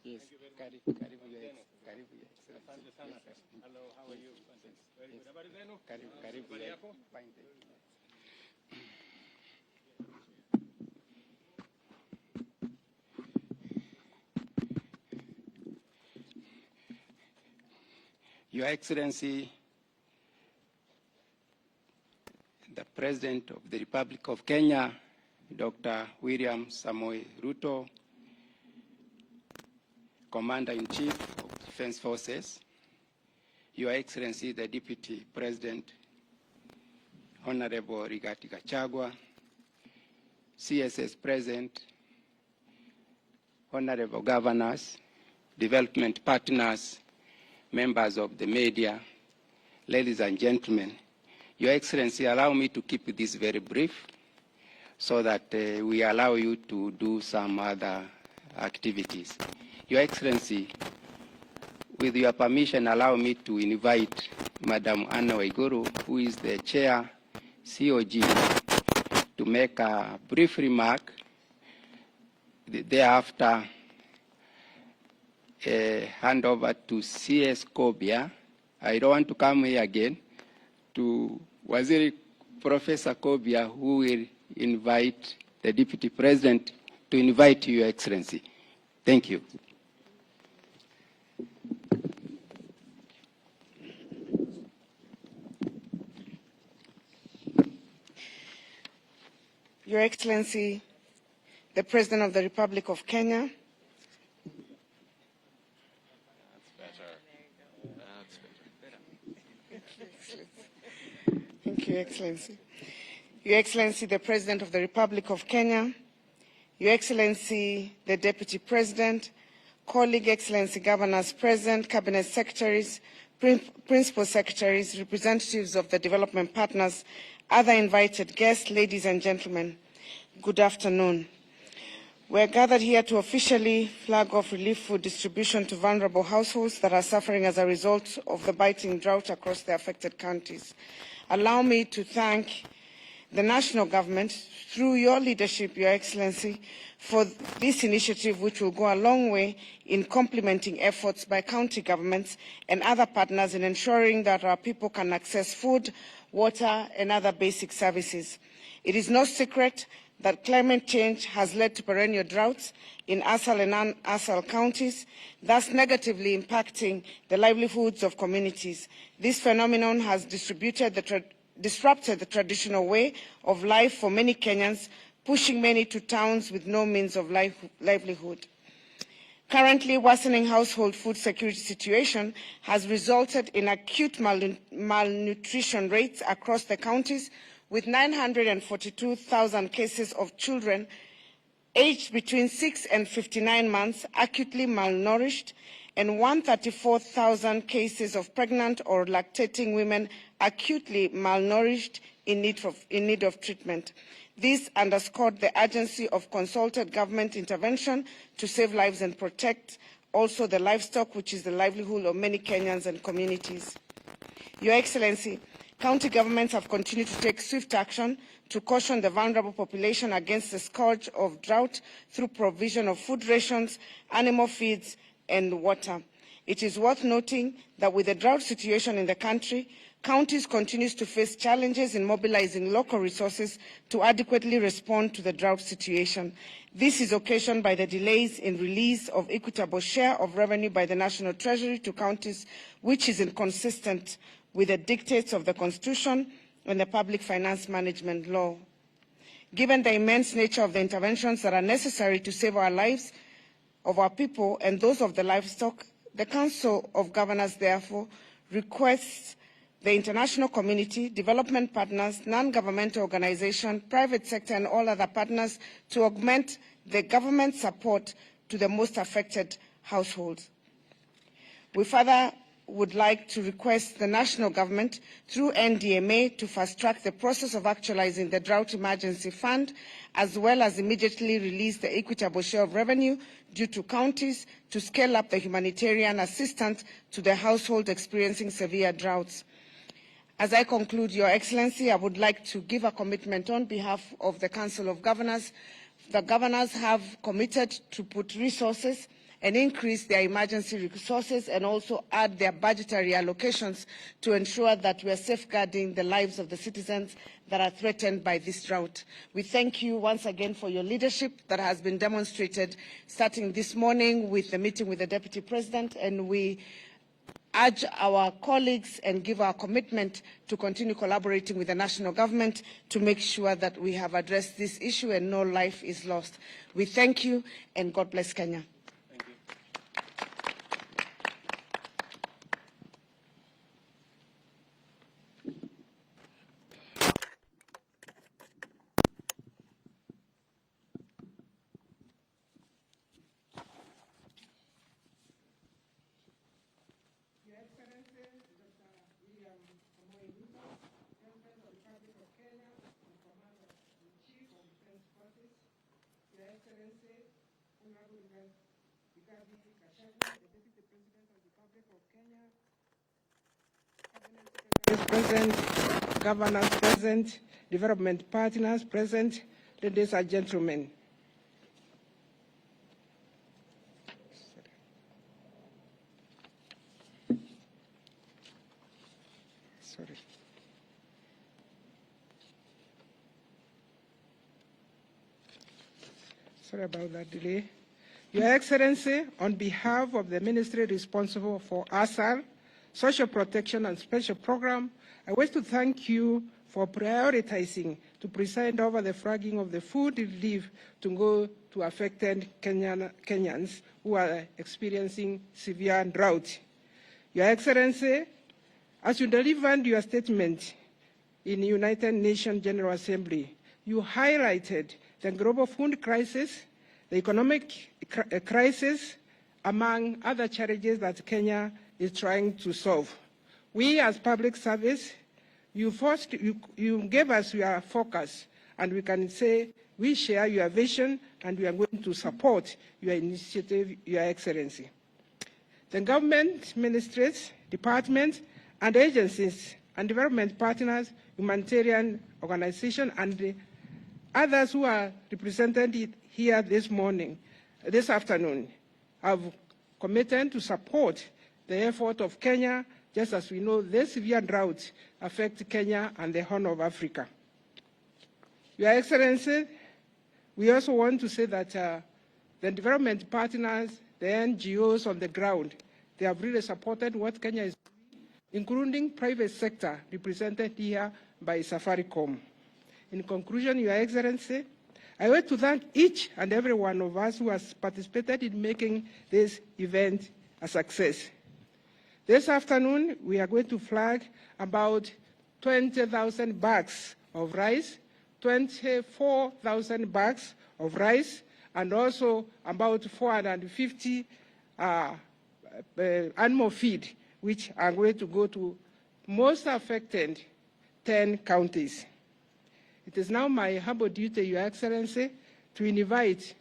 Yes, karibu ya Excellency. Hello, how are you? Very good. Habari zenu? Karibu ya fine. Your Excellency, the President of the Republic of Kenya, Dr. William Samoei Ruto, Commander-in-Chief of Defense Forces, Your Excellency, the Deputy President, Honorable Rigathi Gachagua, CSS President, Honorable Governors, development partners, members of the media, ladies and gentlemen, Your Excellency, allow me to keep this very brief so that we allow you to do some other activities. Your Excellency, with your permission, allow me to invite Madam Anna Waiguru, who is the Chair, COG, to make a brief remark. Thereafter, hand over to CS Kobia. I don't want to come here again, to Waziri Professor Kobia, who will invite the Deputy President to invite Your Excellency. Thank you. Your Excellency, the President of the Republic of Kenya, Thank you, Excellency. Your Excellency, the President of the Republic of Kenya, Your Excellency, the Deputy President, colleague Excellency Governors present, Cabinet Secretaries, Principal Secretaries, representatives of the development partners, other invited guests, ladies and gentlemen, good afternoon. We are gathered here to officially flag off relief food distribution to vulnerable households that are suffering as a result of the biting drought across the affected counties. Allow me to thank the national government, through your leadership, Your Excellency, for this initiative, which will go a long way in complementing efforts by county governments and other partners in ensuring that our people can access food, water, and other basic services. It is no secret that climate change has led to perennial droughts in Asal and non-Asal counties, thus negatively impacting the livelihoods of communities. This phenomenon has disrupted the traditional way of life for many Kenyans, pushing many to towns with no means of livelihood. Currently, worsening household food security situation has resulted in acute malnutrition rates across the counties, with 942,000 cases of children aged between 6 and 59 months acutely malnourished, and 134,000 cases of pregnant or lactating women acutely malnourished in need of treatment. This underscored the urgency of consulted government intervention to save lives and protect also the livestock, which is the livelihood of many Kenyans and communities. Your Excellency, county governments have continued to take swift action to caution the vulnerable population against the scourge of drought through provision of food rations, animal feeds, and water. It is worth noting that with the drought situation in the country, counties continue to face challenges in mobilizing local resources to adequately respond to the drought situation. This is occasioned by the delays in release of equitable share of revenue by the National Treasury to counties, which is inconsistent with the dictates of the Constitution and the Public Finance Management Law. Given the immense nature of the interventions that are necessary to save our lives, of our people and those of the livestock, the Council of Governors therefore requests the international community, development partners, non-governmental organizations, private sector and all other partners to augment the government support to the most affected households. We further would like to request the national government through NDMA to fast-track the process of actualizing the Drought Emergency Fund, as well as immediately release the equitable share of revenue due to counties to scale up the humanitarian assistance to the households experiencing severe droughts. As I conclude, Your Excellency, I would like to give a commitment on behalf of the Council of Governors. The governors have committed to put resources and increase their emergency resources and also add their budgetary allocations to ensure that we are safeguarding the lives of the citizens that are threatened by this drought. We thank you once again for your leadership that has been demonstrated starting this morning with the meeting with the Deputy President, and we urge our colleagues and give our commitment to continue collaborating with the national government to make sure that we have addressed this issue and no life is lost. We thank you, and God bless Kenya. Your Excellency, Honorable Rigathi Gachagua, the Deputy President of the Republic of Kenya, Cabinet Secretaries present, Governors present, Development Partners present, ladies and gentlemen. Sorry. Sorry about that delay. Your Excellency, on behalf of the ministry responsible for ASAL, Social Protection and Special Program, I wish to thank you for prioritizing to preside over the flagging of the food relief to go to affected Kenyans who are experiencing severe drought. Your Excellency, as you delivered your statement in the United Nations General Assembly, you highlighted the global food crisis, the economic crisis, among other challenges that Kenya is trying to solve. We, as public service, you gave us your focus, and we can say we share your vision, and we are going to support your initiative, Your Excellency. The government, ministries, departments, and agencies, and development partners, humanitarian organizations, and the others who are represented here this afternoon, have committed to support the effort of Kenya, just as we know the severe drought affects Kenya and the Horn of Africa. Your Excellency, we also want to say that the development partners, the NGOs on the ground, they have really supported what Kenya is doing, including private sector represented here by Safaricom. In conclusion, Your Excellency, I want to thank each and every one of us who has participated in making this event a success. This afternoon, we are going to flag about 20,000 bags of rice, 24,000 bags of rice, and also about 450 animal feed, which are going to go to most affected 10 counties. It is now my humble duty, Your Excellency, to invite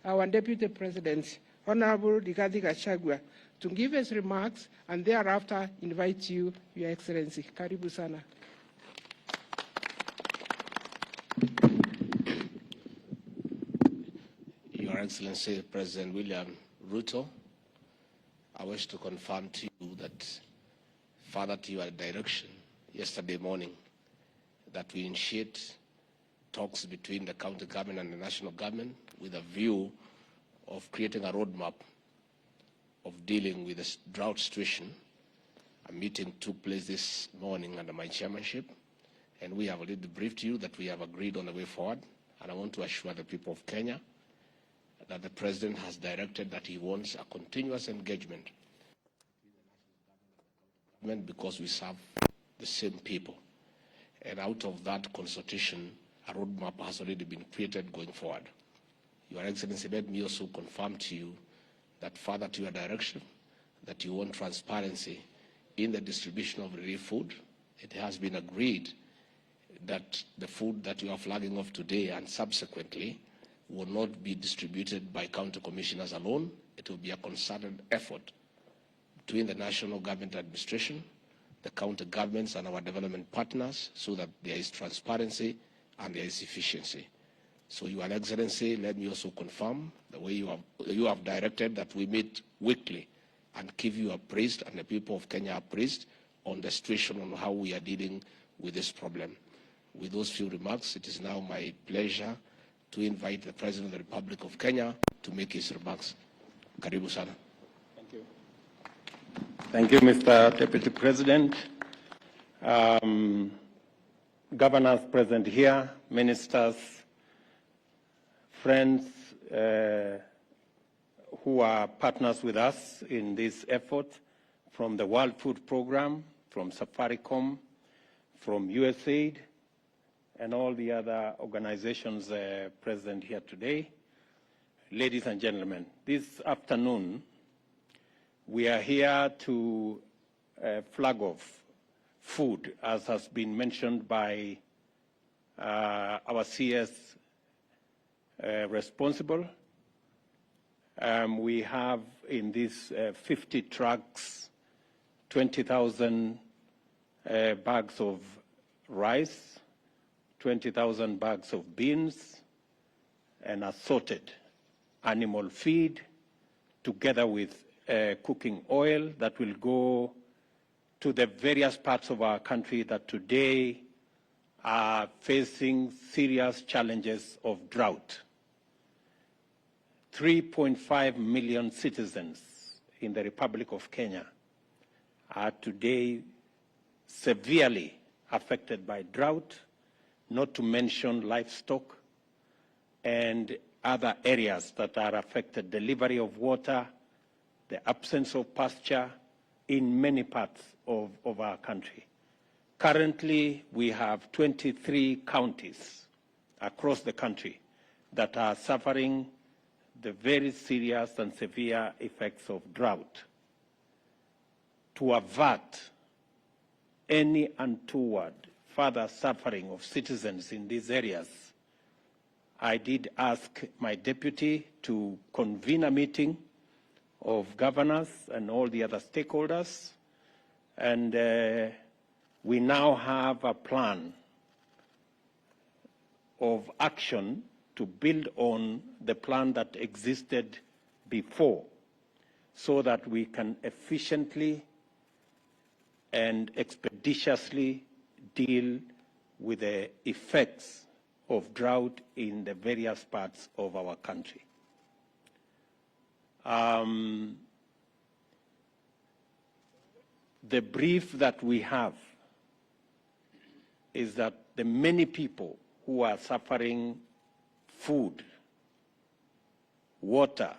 our Deputy President, Honorable Rigathi Gachagua, to give his remarks, and thereafter invite you, Your Excellency. Karibu sana. Your Excellency, President William Ruto, I wish to confirm to you that, further to your direction yesterday morning, that we initiate talks between the county government and the national government with a view of creating a roadmap of dealing with this drought situation. A meeting took place this morning under my chairmanship, and we have already briefed you that we have agreed on the way forward. And I want to assure the people of Kenya that the President has directed that he wants a continuous engagement because we serve the same people. And out of that consultation, a roadmap has already been created going forward. Your Excellency, let me also confirm to you that, further to your direction, that you want transparency in the distribution of relief food. It has been agreed that the food that we are flagging off today and subsequently will not be distributed by county commissioners alone. It will be a concerted effort between the national government administration, the county governments, and our development partners, so that there is transparency and there is efficiency. So, Your Excellency, let me also confirm the way you have directed that we meet weekly and keep you appraised and the people of Kenya appraised on the situation on how we are dealing with this problem. With those few remarks, it is now my pleasure to invite the President of the Republic of Kenya to make his remarks. Karibu sana. Thank you. Thank you, Mr. Deputy President. Governors present here, ministers, friends who are partners with us in this effort, from the World Food Program, from Safaricom, from USAID, and all the other organizations present here today. Ladies and gentlemen, this afternoon, we are here to flag off food, as has been mentioned by our CS responsible. We have in these 50 trucks, 20,000 bags of rice, 20,000 bags of beans, and assorted animal feed, together with cooking oil that will go to the various parts of our country that today are facing serious challenges of drought. 3.5 million citizens in the Republic of Kenya are today severely affected by drought, not to mention livestock and other areas that are affected, delivery of water, the absence of pasture in many parts of our country. Currently, we have 23 counties across the country that are suffering the very serious and severe effects of drought. To avert any untoward further suffering of citizens in these areas, I did ask my deputy to convene a meeting of governors and all the other stakeholders, and we now have a plan of action to build on the plan that existed before, so that we can efficiently and expeditiously deal with the effects of drought in the various parts of our country. The brief that we have is that the many people who are suffering food, water,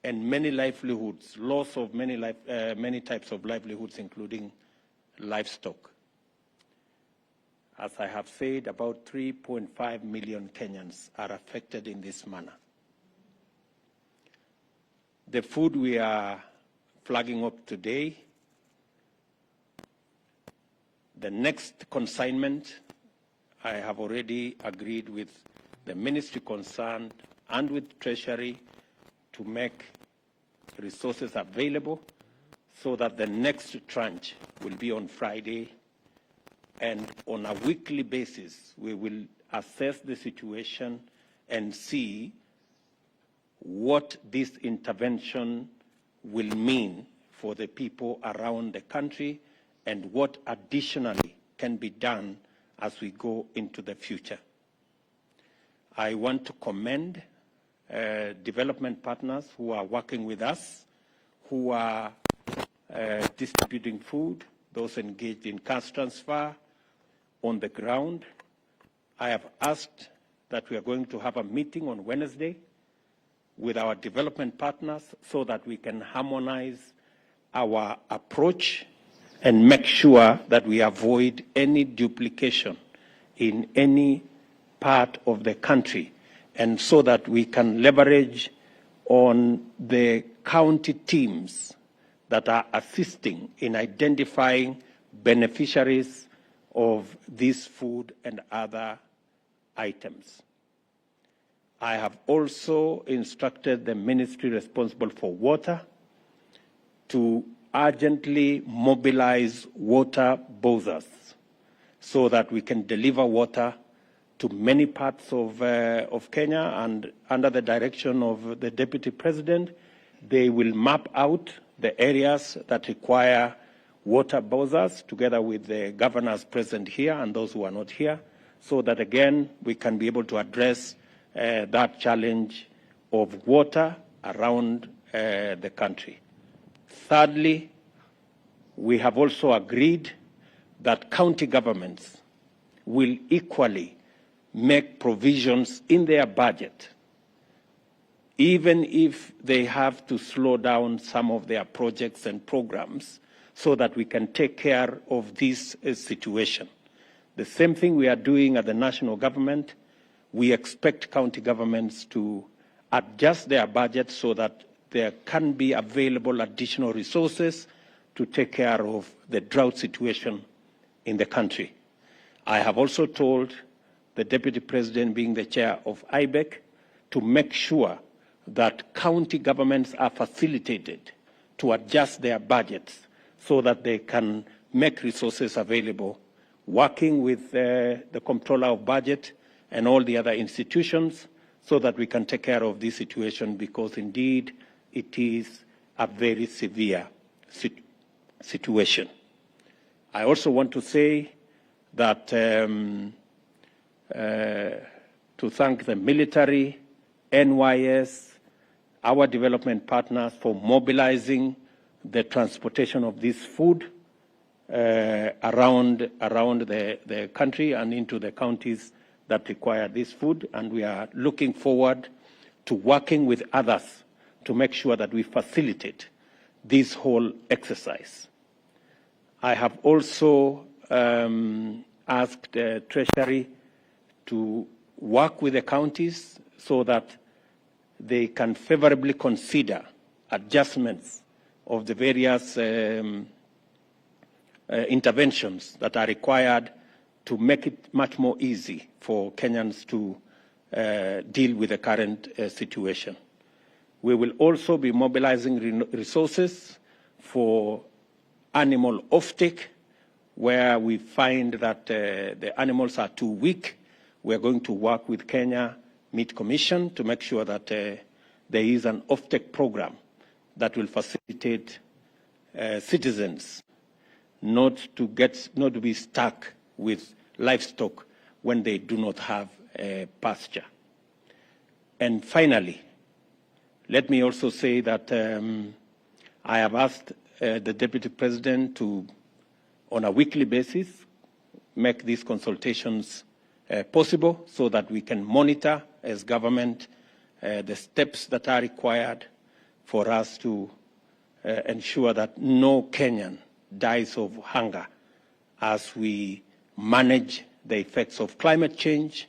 and many livelihoods, loss of many types of livelihoods, including livestock. As I have said, about 3.5 million Kenyans are affected in this manner. The food we are flagging up today, the next consignment, I have already agreed with the ministry concerned and with Treasury to make resources available so that the next tranche will be on Friday, and on a weekly basis we will assess the situation and see what this intervention will mean for the people around the country and what additionally can be done as we go into the future. I want to commend development partners who are working with us, who are distributing food, those engaged in cash transfer on the ground. I have asked that we are going to have a meeting on Wednesday with our development partners so that we can harmonize our approach and make sure that we avoid any duplication in any part of the country, and so that we can leverage on the county teams that are assisting in identifying beneficiaries of this food and other items. I have also instructed the ministry responsible for water to urgently mobilize water bowsers so that we can deliver water to many parts of Kenya, and under the direction of the Deputy President, they will map out the areas that require water bowsers together with the governors present here and those who are not here, so that again we can be able to address that challenge of water around the country. Thirdly, we have also agreed that county governments will equally make provisions in their budget, even if they have to slow down some of their projects and programs, so that we can take care of this situation. The same thing we are doing at the national government. We expect county governments to adjust their budgets so that there can be available additional resources to take care of the drought situation in the country. I have also told the Deputy President, being the chair of IBEC, to make sure that county governments are facilitated to adjust their budgets so that they can make resources available, working with the Comptroller of Budget and all the other institutions, so that we can take care of this situation, because indeed it is a very severe situation. I also want to say that to thank the military, NYS, our development partners for mobilizing the transportation of this food around the country and into the counties that require this food. And we are looking forward to working with others to make sure that we facilitate this whole exercise. I have also asked the Treasury to work with the counties so that they can favorably consider adjustments of the various interventions that are required to make it much more easy for Kenyans to deal with the current situation. We will also be mobilizing resources for animal offtake, where we find that the animals are too weak. We are going to work with Kenya Meat Commission to make sure that there is an offtake program that will facilitate citizens not to be stuck with livestock when they do not have pasture. And finally, let me also say that I have asked the Deputy President to, on a weekly basis, make these consultations possible so that we can monitor as government the steps that are required for us to ensure that no Kenyan dies of hunger as we manage the effects of climate change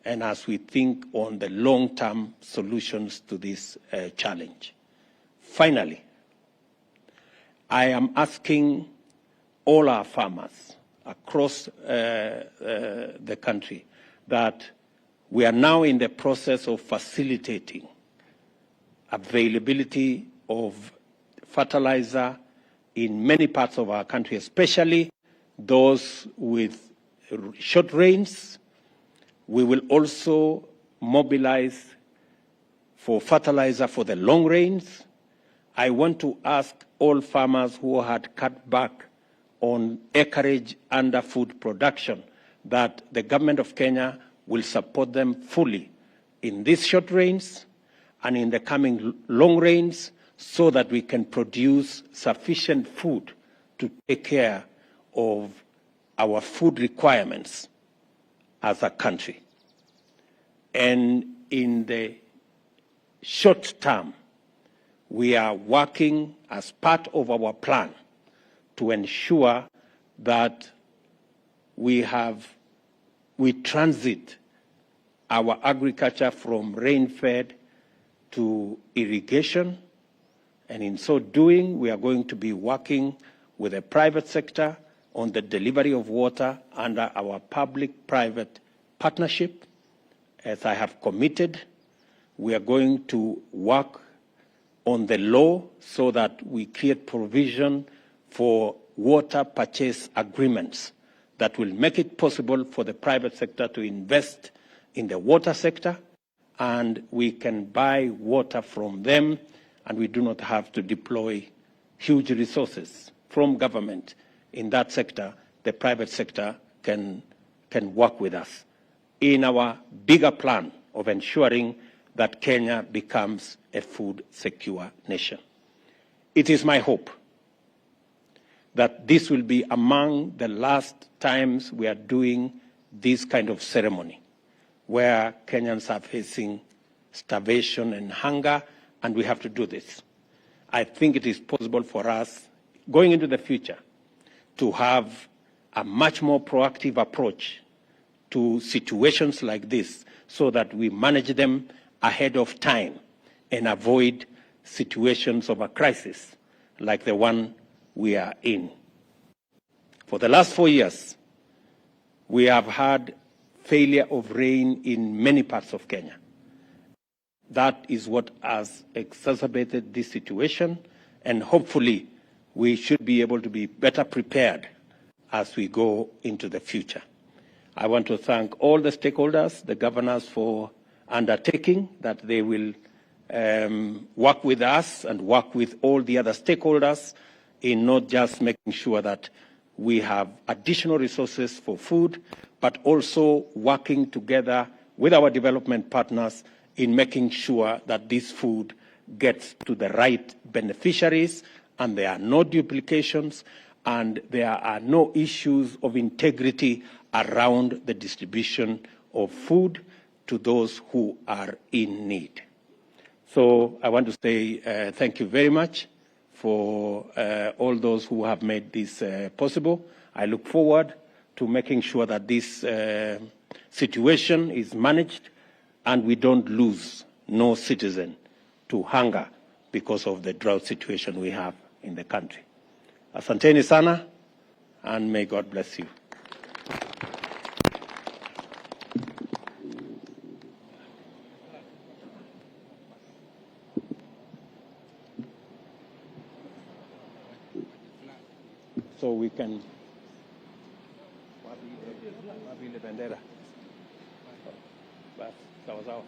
and as we think on the long-term solutions to this challenge. Finally, I am asking all our farmers across the country that we are now in the process of facilitating availability of fertilizer in many parts of our country, especially those with short rains. We will also mobilize for fertilizer for the long rains. I want to ask all farmers who had cut back on acreage under food production that the government of Kenya will support them fully in these short rains and in the coming long rains, so that we can produce sufficient food to take care of our food requirements as a country. And in the short term, we are working as part of our plan to ensure that we transit our agriculture from rain-fed to irrigation, And in so doing, we are going to be working with the private sector on the delivery of water under our public-private partnership. As I have committed, we are going to work on the law so that we create provision for water purchase agreements that will make it possible for the private sector to invest in the water sector, and we can buy water from them, and we do not have to deploy huge resources from government in that sector. The private sector can work with us in our bigger plan of ensuring that Kenya becomes a food-secure nation. It is my hope that this will be among the last times we are doing this kind of ceremony, where Kenyans are facing starvation and hunger, and we have to do this. I think it is possible for us, going into the future, to have a much more proactive approach to situations like this so that we manage them ahead of time and avoid situations of a crisis like the one we are in. For the last 4 years, we have had failure of rain in many parts of Kenya. That is what has exacerbated this situation, and hopefully we should be able to be better prepared as we go into the future. I want to thank all the stakeholders, the governors, for undertaking that they will work with us and work with all the other stakeholders in not just making sure that we have additional resources for food, but also working together with our development partners in making sure that this food gets to the right beneficiaries and there are no duplications and there are no issues of integrity around the distribution of food to those who are in need. So I want to say thank you very much for all those who have made this possible. I look forward to making sure that this situation is managed and we don't lose no citizen to hunger because of the drought situation we have in the country. Asanteni sana, and may God bless you. So we can wapi bendera basi sawa sawa.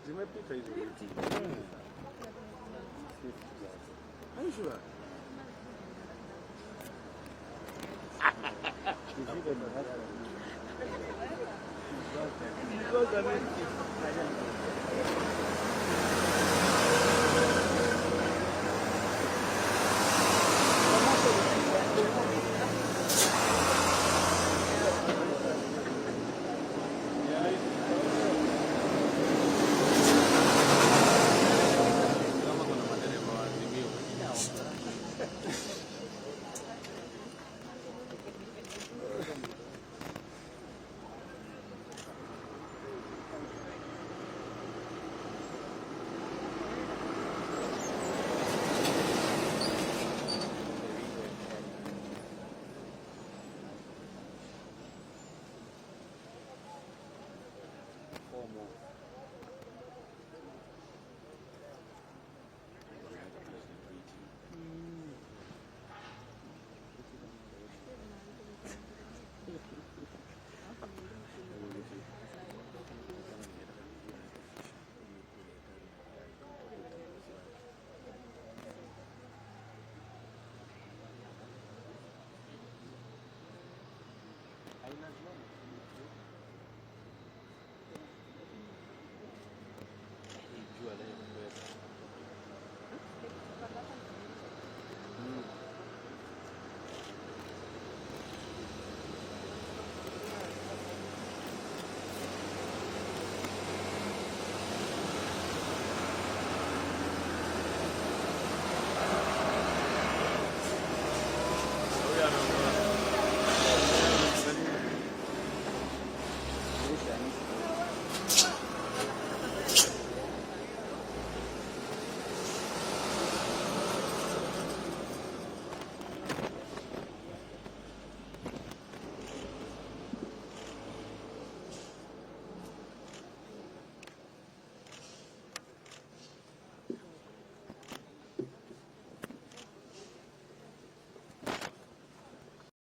Zimepita hizo. Are you sure? Because I mean,